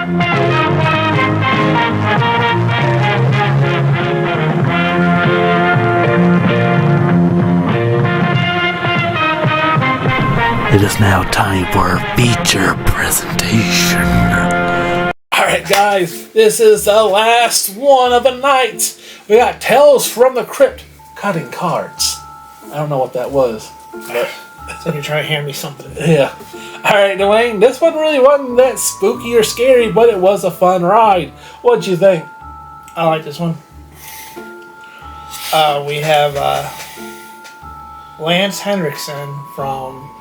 It is now time for our feature presentation. Alright guys, this is the last one of the night. We got Tales from the Crypt cutting cards. I don't know what that was. But so you're trying to hand me something. Yeah. Alright, Dwayne, this one really wasn't that spooky or scary, but it was a fun ride. What'd you think? I like this one. We have Lance Henriksen from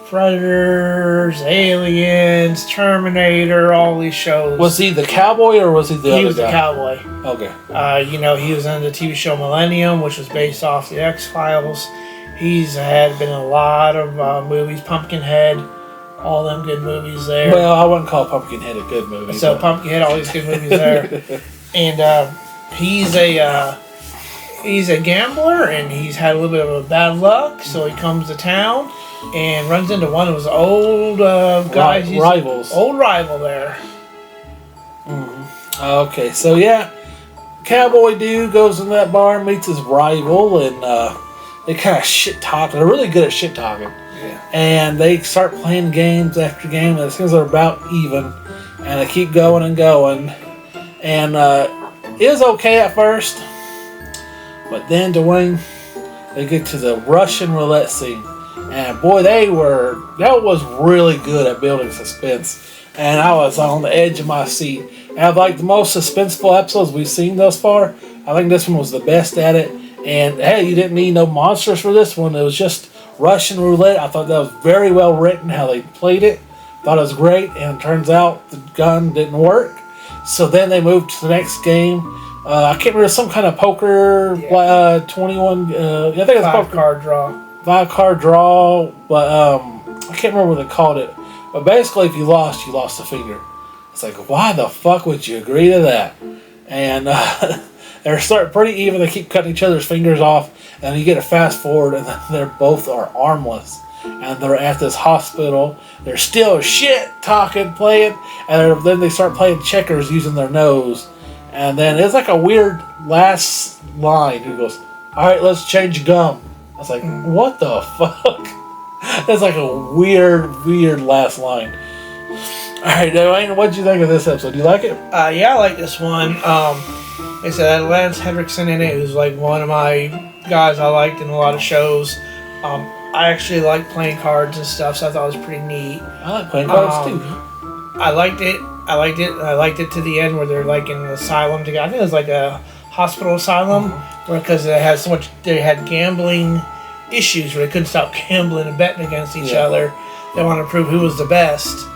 Predators, Aliens, Terminator, all these shows. Was he the cowboy or was he the other guy? He was the cowboy. Okay. He was in the TV show Millennium, which was based off the X-Files. He's been in a lot of movies. Pumpkinhead, all them good movies there. Well, I wouldn't call Pumpkinhead a good movie. So but... Pumpkinhead, all these good movies there. And he's a gambler, and he's had a little bit of a bad luck. So he comes to town and runs into one of his old guys. Rivals. Old rival there. Mm-hmm. Okay, so yeah, cowboy dude goes in that bar, meets his rival, and they kind of shit talk. They're really good at shit talking. Yeah. And they start playing games after game, and it seems they're about even, and they keep going and going. And it was okay at first, but then Dwayne, they get to the Russian roulette scene. And boy, that was really good at building suspense. And I was on the edge of my seat. And I like the most suspenseful episodes we've seen thus far. I think this one was the best at it. And hey, you didn't need no monsters for this one. It was just Russian roulette. I thought that was very well written, how they played it. Thought it was great. And it turns out the gun didn't work. So then they moved to the next game. I can't remember, some kind of poker, 21, I think it was poker. 5-card draw. 5-card draw, but I can't remember what they called it. But basically, if you lost a finger. It's like, why the fuck would you agree to that? And they're starting pretty even. They keep cutting each other's fingers off, and you get a fast forward, and they're both are armless, and they're at this hospital. They're still shit talking, playing, and then they start playing checkers using their nose. And then it's like a weird last line. He goes, "All right, let's change gum." I was like, what the fuck? That's like a weird last line. Alright, Dwayne, what did you think of this episode? Do you like it? Yeah, I like this one. They said Lance Henriksen in it, who's like one of my guys I liked in a lot of shows. I actually like playing cards and stuff, so I thought it was pretty neat. I like playing cards too. I liked it. I liked it to the end where they're like in an asylum together. I think it was like a hospital asylum. Because they had gambling issues where they couldn't stop gambling and betting against each other. They wanted to prove who was the best.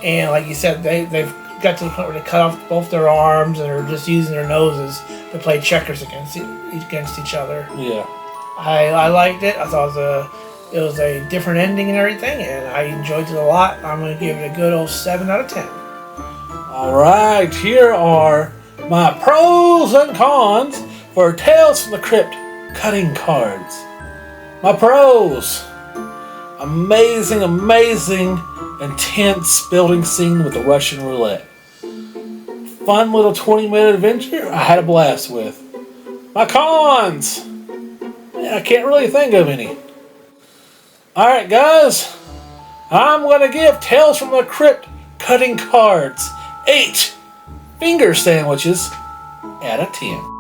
And like you said, they've got to the point where they cut off both their arms and are just using their noses to play checkers against each other. Yeah. I liked it. I thought it was a different ending and everything, and I enjoyed it a lot. I'm going to give it a good old 7 out of 10. All right, here are my pros and cons for Tales from the Crypt cutting cards. My pros. Amazing, intense building scene with the Russian roulette. Fun little 20-minute adventure I had a blast with. My cons. I can't really think of any. Alright guys, I'm going to give Tales from the Crypt cutting cards 8 finger sandwiches out of 10.